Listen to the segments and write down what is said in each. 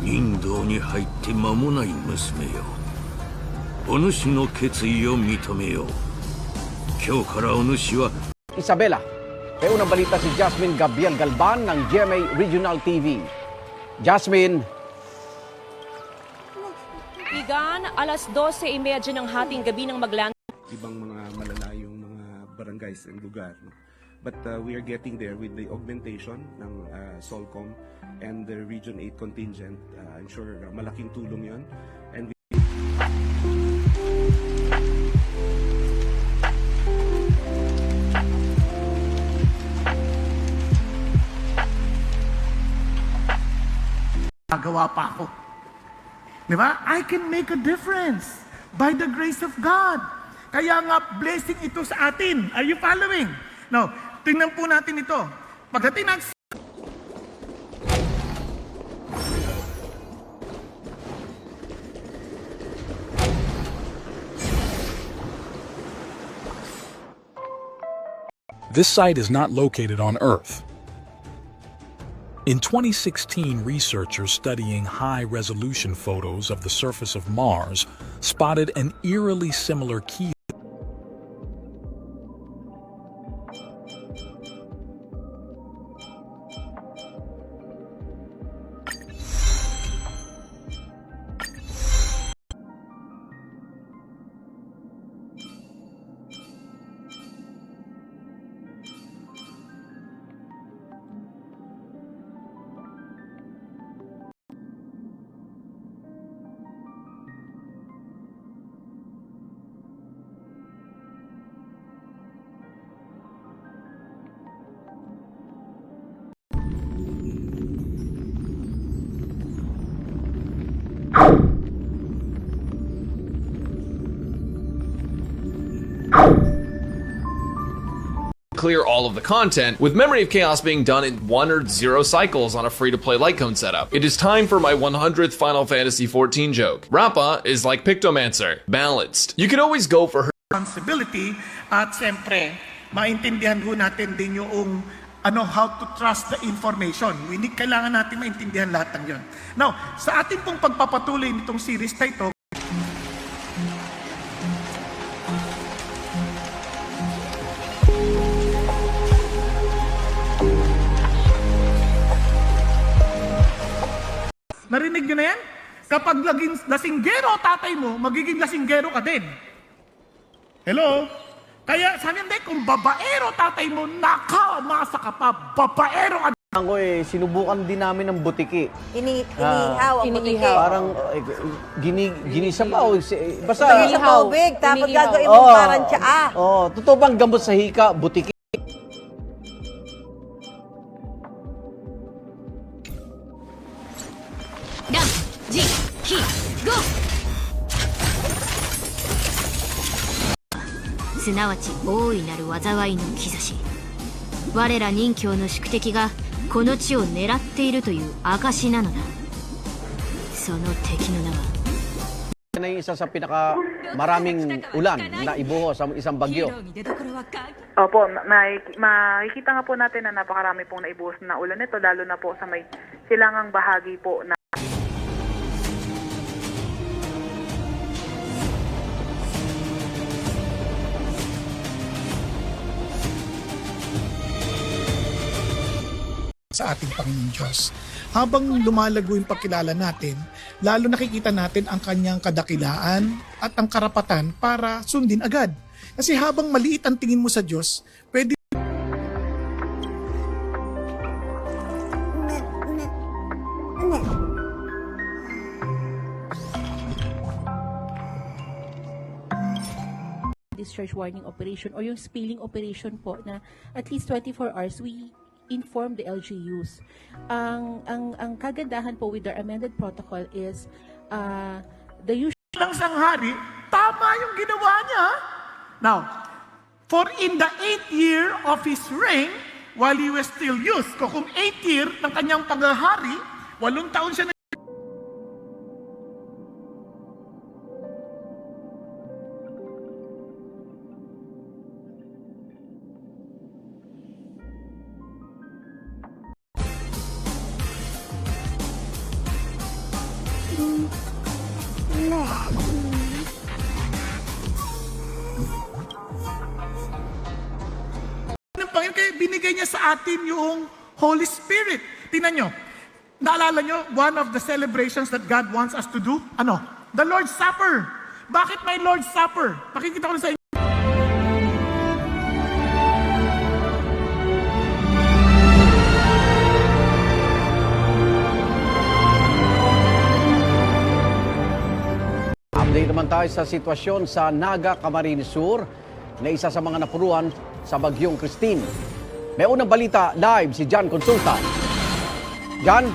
任道に入って間もない娘よ。お主の決意を認めよう。今日からお主は Isabela, may unang balita si Jasmine Gabriel Galban ng GMA Regional TV. Jasmine. Igan, alas 12:30 ng hating gabi ng maglang. Ibang mga malalayong mga barangays and lugar. No? But we are getting there with the augmentation ng Solcom and the Region 8 contingent. I'm sure malaking tulong yon. And Magawa pa ako. Di ba? I can make a difference by the grace of God. Kaya nga, blessing ito sa atin. Are you following? Now, tingnan po natin ito. Pagdating ng This site is not located on Earth. In 2016, researchers studying high-resolution photos of the surface of Mars spotted an eerily similar key. Clear all of the content, with Memory of Chaos being done in 1 or 0 cycles on a free-to-play Litecoin setup. It is time for my 100th Final Fantasy XIV joke. Rappa is like Pictomancer, balanced. You can always go for her responsibility at siyempre, maintindihan ho natin din yung how to trust the information. Kailangan natin maintindihan lahat ng yun. Now, sa ating pong pagpapatuloy nitong series na ito, narinig nyo na yan? Kapag lasinggero tatay mo, magiging lasinggero ka din. Hello? Kaya sabi hindi, kung babaero tatay mo, nakamasa ka pa, babaero ka. Ako sinubukan din namin ng butiki. Inihaw ang butiki. Parang ginisa pa. Basta, Inihaw sa tubig, tapos gagawin mo parang tsaa. Totoo bang gamot sa hika, butiki? Go! すなわち大いなる災いの兆し。我ら任教の宿敵がこの地を狙っているという証なのだ。その敵の名は Yan ay isa sa pinakamaraming ulan na ibuhos sa isang bagyo. Opo, makikita nga po natin na napakarami pong naibuhos na ulan nito, lalo na po sa may silangang bahagi po na sa ating Panginoon Diyos. Habang lumalago yung pagkilala natin, lalo nakikita natin ang kanyang kadakilaan at ang karapatan para sundin agad. Kasi habang maliit ang tingin mo sa Diyos, pwede discharge warning operation or yung spilling operation po na at least 24 hours we inform the LGUs. Ang kagandahan po with our amended protocol is the usual lang sanghari, tama yung ginawa niya. Now, for in the 8th year of his reign, while he was still youth, kung 8th year ng kanyang paghahari, 8 taon siya na Ng Panginoon, kaya binigay niya sa atin yung Holy Spirit. Tingnan nyo. Naalala nyo, one of the celebrations that God wants us to do? Ano? The Lord's Supper. Bakit may Lord's Supper? Pakikita ko na sa inyo. Update naman tayo sa sitwasyon sa Naga, Camarines Sur na isa sa mga napuruan sa bagyong Christine. May unang balita live si John Consulta. John?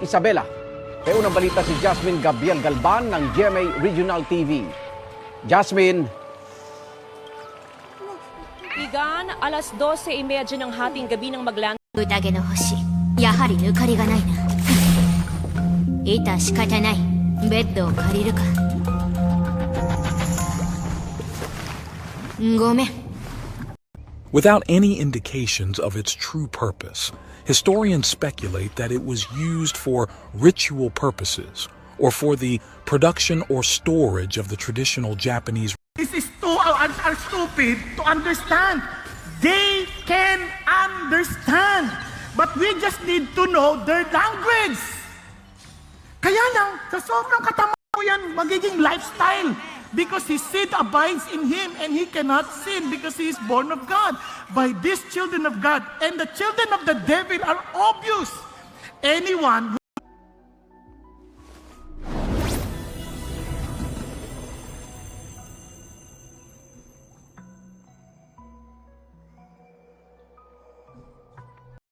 Isabela, may unang balita si Jasmine Gabriel Galban ng GMA Regional TV. Jasmine. Igan, alas 12:30 ng hating gabi ng maglan. 宴の星やはり抜かりがないな致し方ないベッドを借りるかごめん Without any indications of its true purpose, historians speculate that it was used for ritual purposes or for the production or storage of the traditional Japanese. This is are stupid to understand. They can understand. But we just need to know their language. Kaya lang, sa sobrang katama mo yan, magiging lifestyle. Because his seed abides in him and he cannot sin because he is born of God. By these children of God and the children of the devil are obvious. Anyone who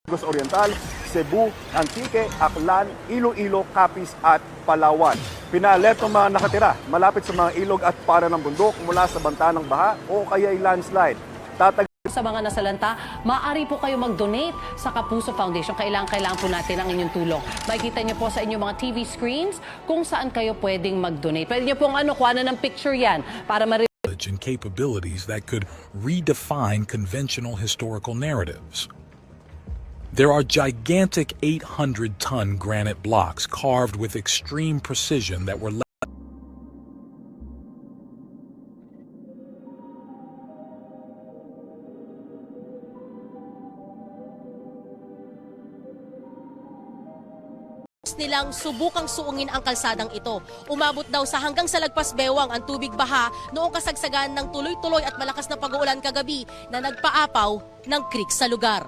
Negros Oriental, Cebu, Antique, Aklan, Iloilo, Capiz at Palawan. Pinalet ng mga nakatira malapit sa mga ilog at para ng bundok mula sa banta ng baha o kaya landslide. Sa mga nasalanta, maaari po kayo mag-donate sa Kapuso Foundation. Kailangan po natin ang inyong tulong. Makikita niyo po sa inyong mga TV screens kung saan kayo pwedeng mag-donate. Pwede niyo pong kuha na ng picture yan para And capabilities that could redefine conventional historical narratives. There are gigantic 800-ton granite blocks carved with extreme precision that were nilang subukang suungin ang kalsadang ito. Umabot daw sa hanggang sa lagpas bewang ang tubig baha noong kasagsagan ng tuloy-tuloy at malakas na pag-uulan kagabi na nagpaapaw ng creek sa lugar.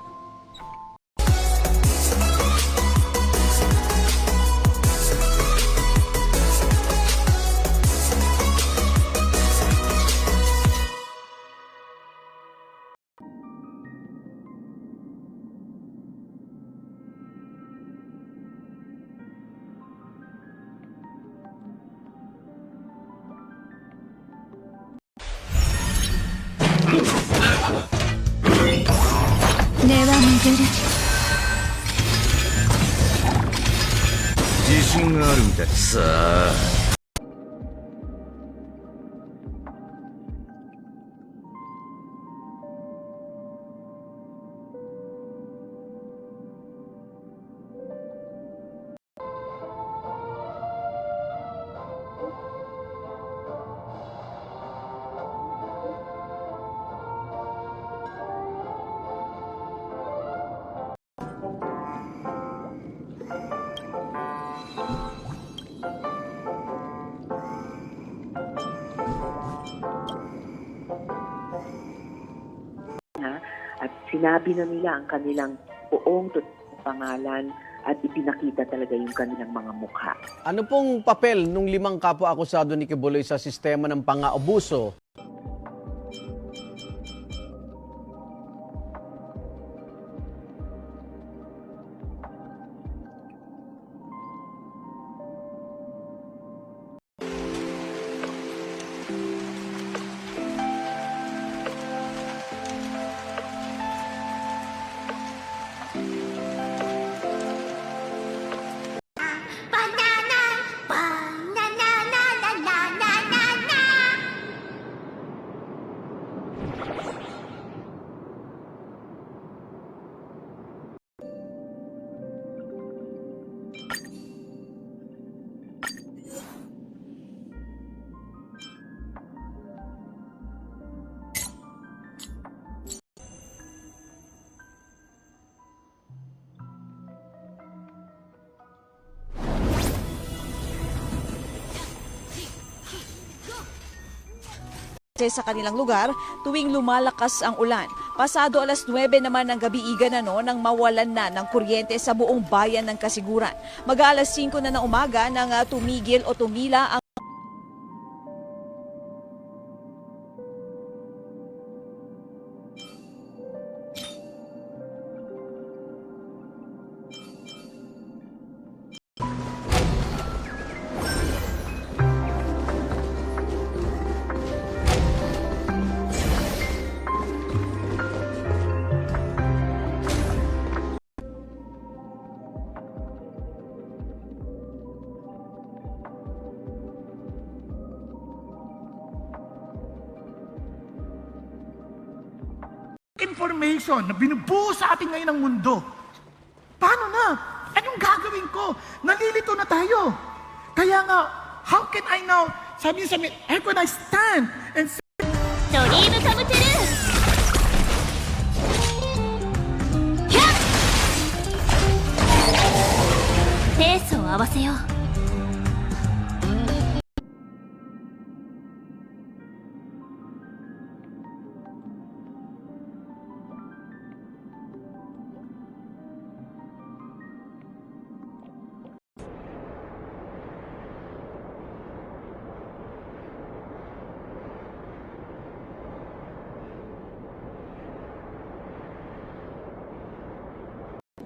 At sinabi na nila ang kanilang buong pangalan at ipinakita talaga yung kanilang mga mukha. Ano pong papel nung 5 kapwa akusado ni Kibuloy sa sistema ng pang-aabuso? sa kanilang lugar tuwing lumalakas ang ulan. Pasado alas 9 naman ng gabi nang mawalan na ng kuryente sa buong bayan ng Kasiguran. Mag-aalas 5 na ng umaga nang tumigil o tumila ang information na binubuo sa atin ngayon ng mundo. Paano na? Anong gagawin ko? Nalilito na tayo. Kaya nga, how can I now, sabi niyo sa amin, how can I stand and say, ドリームカムトゥルーキャッペースを合わせよう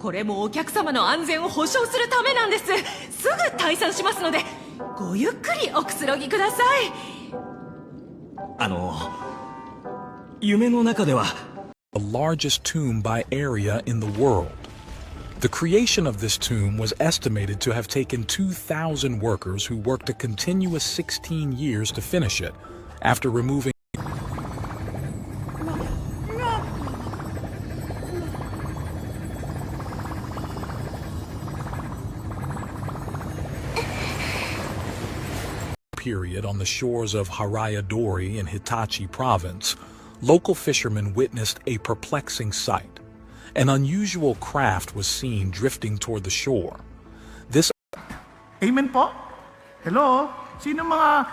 これもお客様の安全を保証するためなんです。すぐ退散しますので、ごゆっくりおくつろぎください。夢の中では the largest tomb by area in the world. The creation of this tomb was estimated to have taken 2,000 workers who worked a continuous 16 years to finish it, after removing period on the shores of Harayadori in Hitachi province, local fishermen witnessed a perplexing sight. An unusual craft was seen drifting toward the shore. This Amen po? Hello? Sino mga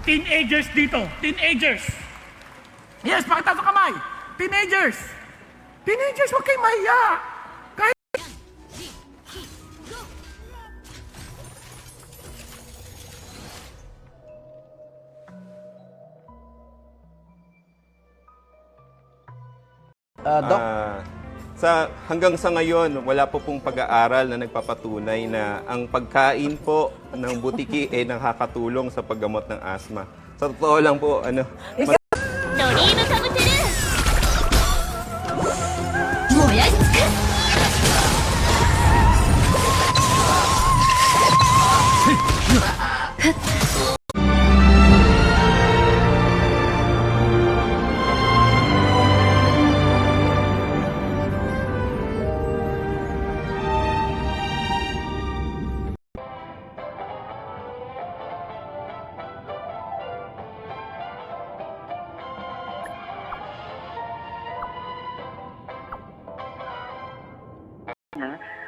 teenagers dito? Teenagers! Yes, pakita sa kamay! Teenagers! Teenagers, huwag kayo mahiya! Hanggang sa ngayon, wala po pong pag-aaral na nagpapatunay na ang pagkain po ng butiki ay nakakatulong sa paggamot ng asthma. Sa totoo lang po,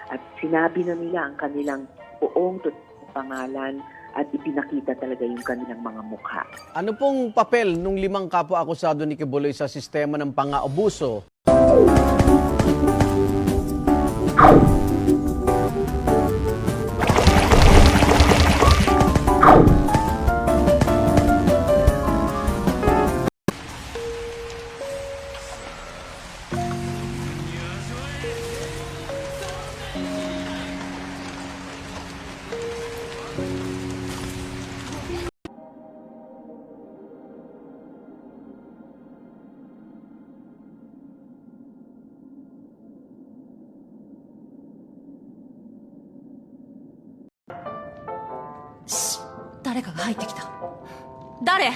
at sinabi na nila ang kanilang buong pangalan at ipinakita talaga yung kanilang mga mukha. Ano pong papel nung 5 kapwa akusado ni Kibuloy sa sistema ng pang-aabuso? Shh! 誰かが入ってきた。誰？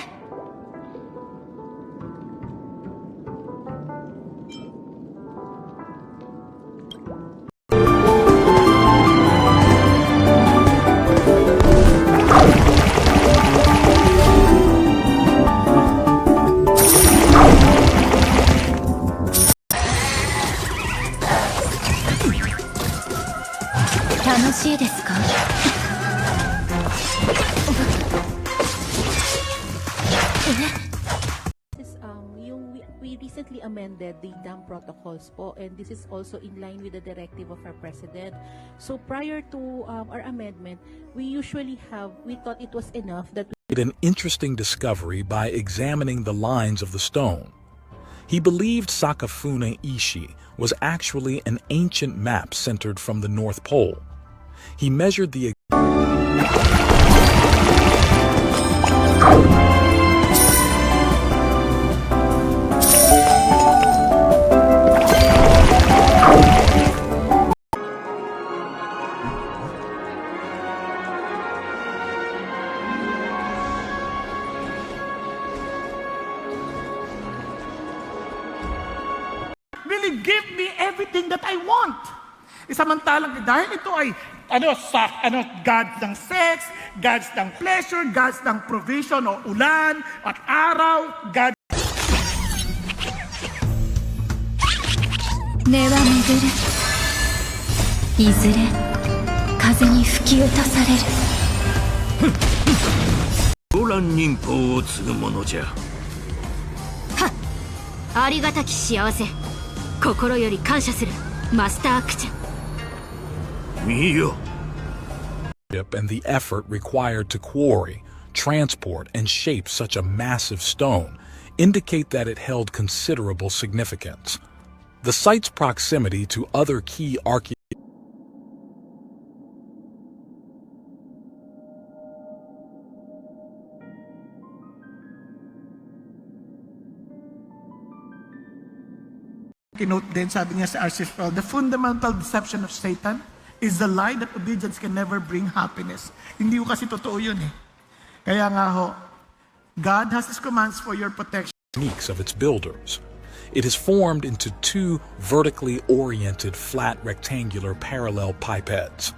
楽しいですか？ recently amended the dam protocols po, and this is also in line with the directive of our president. So prior to our amendment, we thought it was enough that Made an interesting discovery by examining the lines of the stone. He believed Sakafune Ishi was actually an ancient map centered from the North Pole. He measured the Really give me everything that I want. Samantalang dahil ito ay gods ng sex, gods ng pleasure, gods ng provision o ulan at araw, gods 根は巡るいずれ風に吹き落とされる動乱忍法を継ぐものじゃ。ありがたき幸せ心より感謝するマスタークチャ and the effort required to quarry, transport, and shape such a massive stone indicate that it held considerable significance. The site's proximity to other key Kinote din, sabi niya sa R.C. Sproul, the fundamental deception of Satan is the lie that obedience can never bring happiness. Hindi ko kasi totoo yun eh. Kaya nga ho, God has His commands for your protection. Techniques of its builders. It is formed into two vertically oriented flat rectangular parallel pipettes.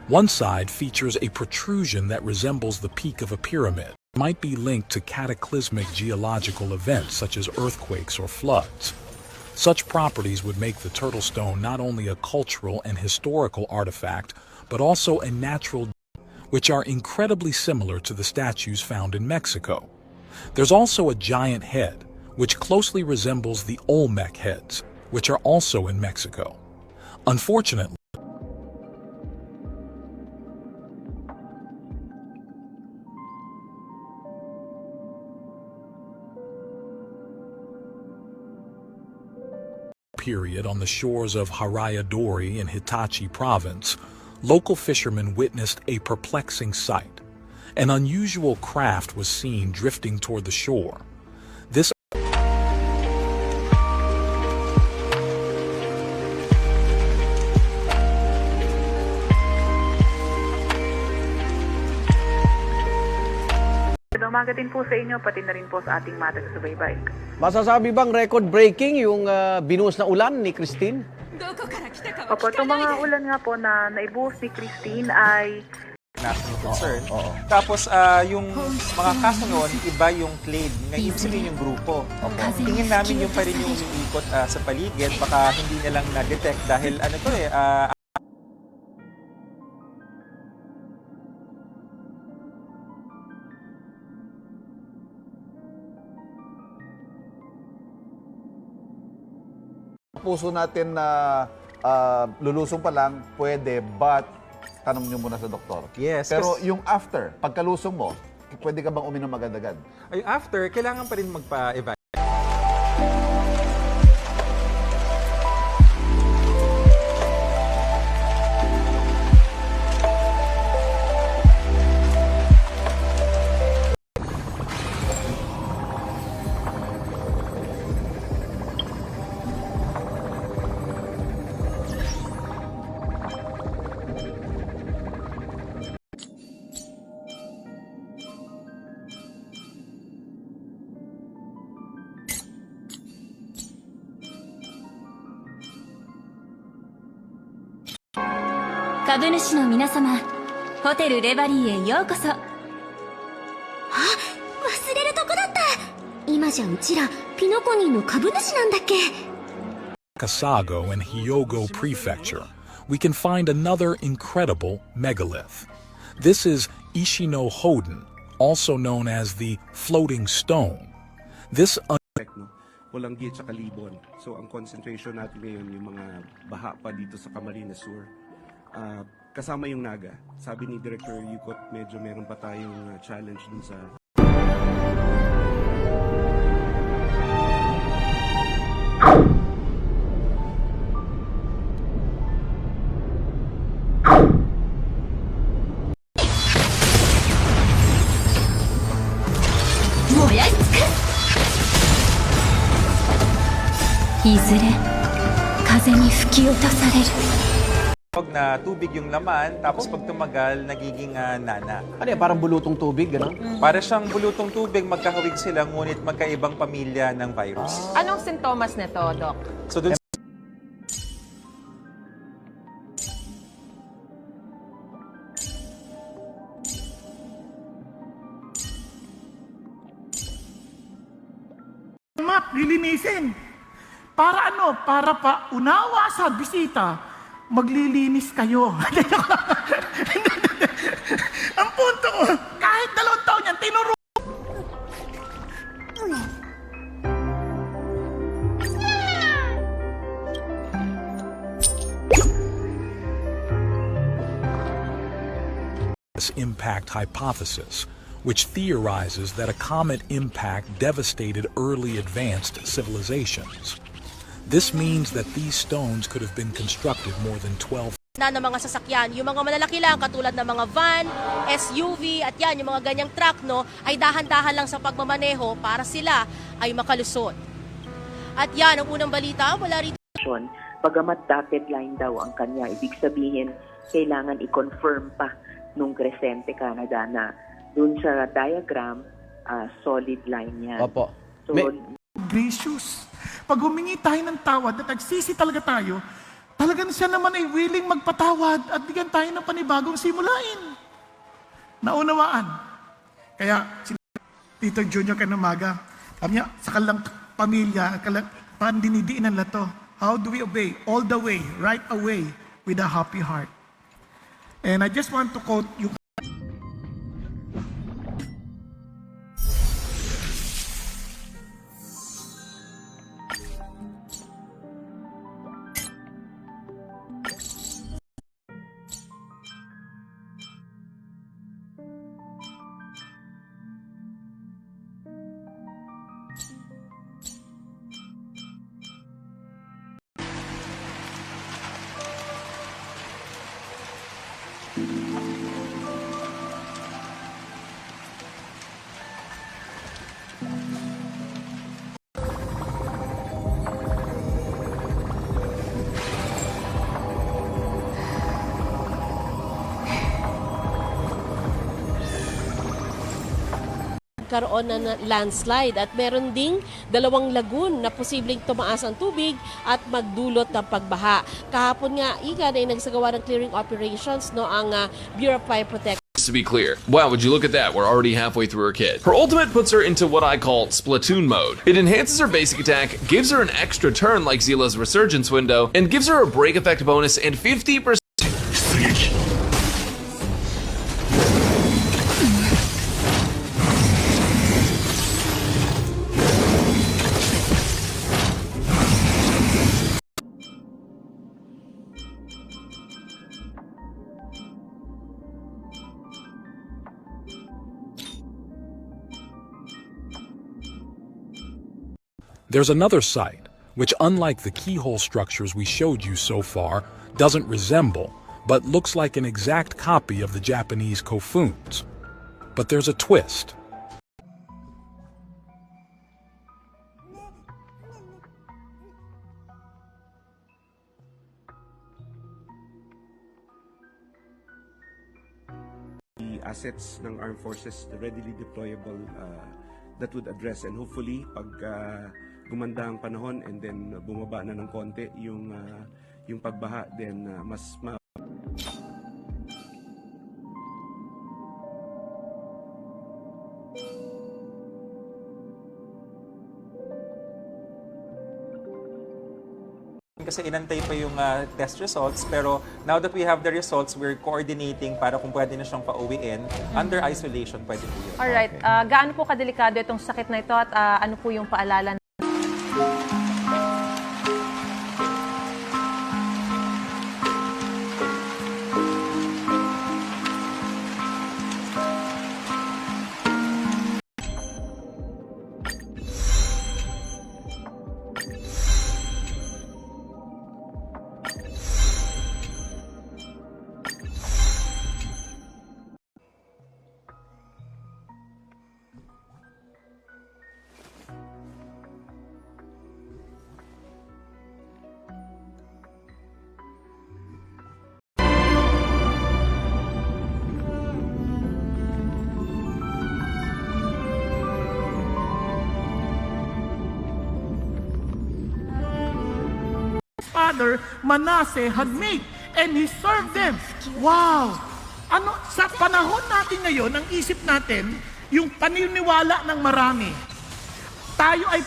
One side features a protrusion that resembles the peak of a pyramid. It might be linked to cataclysmic geological events such as earthquakes or floods. Such properties would make the turtle stone not only a cultural and historical artifact, but also a natural, which are incredibly similar to the statues found in Mexico. There's also a giant head, which closely resembles the Olmec heads, which are also in Mexico. Unfortunately, period on the shores of Harayadori in Hitachi province, local fishermen witnessed a perplexing sight. An unusual craft was seen drifting toward the shore. This Umaga din po sa inyo, pati na rin po sa ating mga taga-subaybay. Masasabi bang record-breaking yung binuhos na ulan ni Christine? Opo, itong mga ulan nga po na naibuhos ni Christine ay national concern. Tapos yung mga kaso noon, iba yung claim. Ngayon sabihin yung grupo. Tingin namin yung pa rin yung umiikot sa paligid. Baka hindi na lang na-detect dahil ano to puso natin na lulusong pa lang, pwede, but tanong nyo muna sa doktor. Yes. Pero yung after, pagkalusong mo, pwede ka bang uminom agad-agad? Yung after, kailangan pa rin magpa-evaluate.株主の皆様、ホテルレバリーへようこそ。あ、忘れるとこだった。今じゃうちらピノコニーの株主なんだっけ。Kasago and Hyogo Prefecture, we can find another incredible megalith. This is Ishino Hoden, also known as the Floating Stone. This Pulangi at saka Libon. So ang concentration natin ngayon yung mga baha pa dito sa Camarines Sur. Kasama yung Naga. Sabi ni Director Yukot, medyo meron pa tayong challenge dun sa Na tubig yung laman, tapos pag tumagal, nagiging nana. Ano yan, parang bulutong tubig, gano'n? Para siyang bulutong tubig, magkahawig sila, ngunit magkaibang pamilya ng virus. Anong sintomas nito, Doc? So dun Map, lilinisin. Para ano? Para pa unawa sa bisita, maglilinis kayo. Ang punto ko, kahit 2 taon yan, tinuro. Impact hypothesis, which theorizes that a comet impact devastated early advanced civilizations. This means that these stones could have been constructed more than 12 na ng mga sasakyan. Yung mga malalaki lang katulad ng mga van, SUV at yan, yung mga ganyang truck no, ay dahan-dahan lang sa pagmamaneho para sila ay makalusot. At yan ang unang balita mula rito. Bagamat dotted line daw ang kanya, ibig sabihin kailangan i-confirm pa nung Crescente Canada na dun sa diagram, solid line yan. Opo. So, gracious. Pag humingi tayo ng tawad at nagsisi talaga tayo, talagang siya naman ay willing magpatawad at bigyan tayo ng panibagong simulain. Naunawaan. Kaya, Tito Junior Kanamaga, sabi niya, sa kalang pamilya, parang dinidiinan na to. How do we obey? All the way, right away, with a happy heart. And I just want to quote you. Karoon na landslide at meron ding 2 lagoon na posibleng tumaas ang tubig at magdulot ng pagbaha. Kahapon nga, ay nagsagawa ng clearing operations no ang Bureau of Fire Protection. To be clear, wow, would you look at that? We're already halfway through her kit. Her ultimate puts her into what I call Splatoon mode. It enhances her basic attack, gives her an extra turn like Zila's Resurgence window, and gives her a break effect bonus and 50%. There's another site, which unlike the keyhole structures we showed you so far, doesn't resemble, but looks like an exact copy of the Japanese kofuns. But there's a twist. The assets ng armed forces, the readily deployable that would address, and hopefully pag gumanda ang panahon and then bumaba na ng konti yung pagbaha, then mas kasi inantay pa yung test results, pero now that we have the results, we're coordinating para kung pwede na siyang pauwiin. Under isolation, pwede po yun. Alright, gaano po kadelikado itong sakit na ito at ano po yung paalala? brother Manasseh had made, and he served them. Wow! Ano, sa panahon natin ngayon, ang isip natin, yung paniniwala ng marami. Tayo ay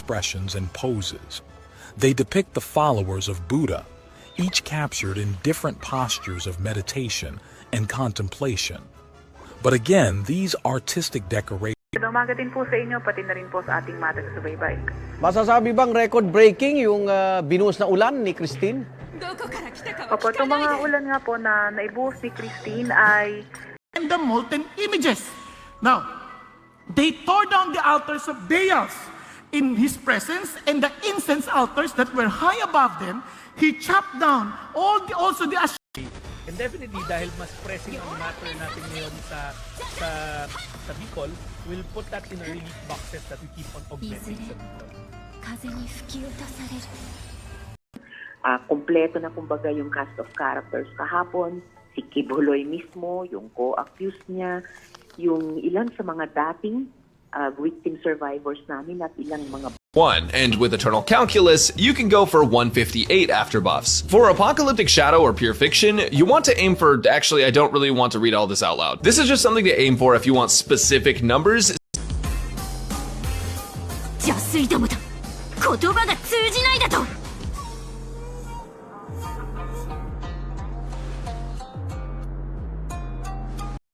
expressions and poses. They depict the followers of Buddha, each captured in different postures of meditation and contemplation. But again, these artistic decorations Umaga din po sa inyo, pati na rin po sa ating mata sa subaybay. Masasabi bang record-breaking yung binuhos na ulan ni Christine? Opo, itong mga ulan nga po na naibuhos ni Christine ay and the molten images. Now, they tore down the altars of Baals in his presence, and the incense altars that were high above them, he chopped down also the And definitely, dahil mas pressing ang matter natin ngayon sa Bicol, we'll put that in a relief boxes that we keep on augmenting sa Bicol. Kompleto na kumbaga yung cast of characters kahapon, si Kibuloy mismo, yung co-accused niya, yung ilan sa mga dating victim survivors namin at ilang mga 1, and with Eternal Calculus, you can go for 158 after buffs. For Apocalyptic Shadow or Pure Fiction, you want to aim for, actually I don't really want to read all this out loud. This is just something to aim for if you want specific numbers.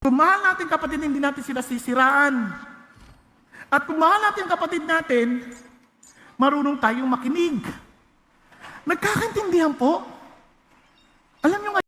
Kung mahal natin kapatid, hindi natin sila sisiraan. At kung mahal natin kapatid natin, marunong tayong makinig. Nagkakaintindihan po. Alam nyo nga,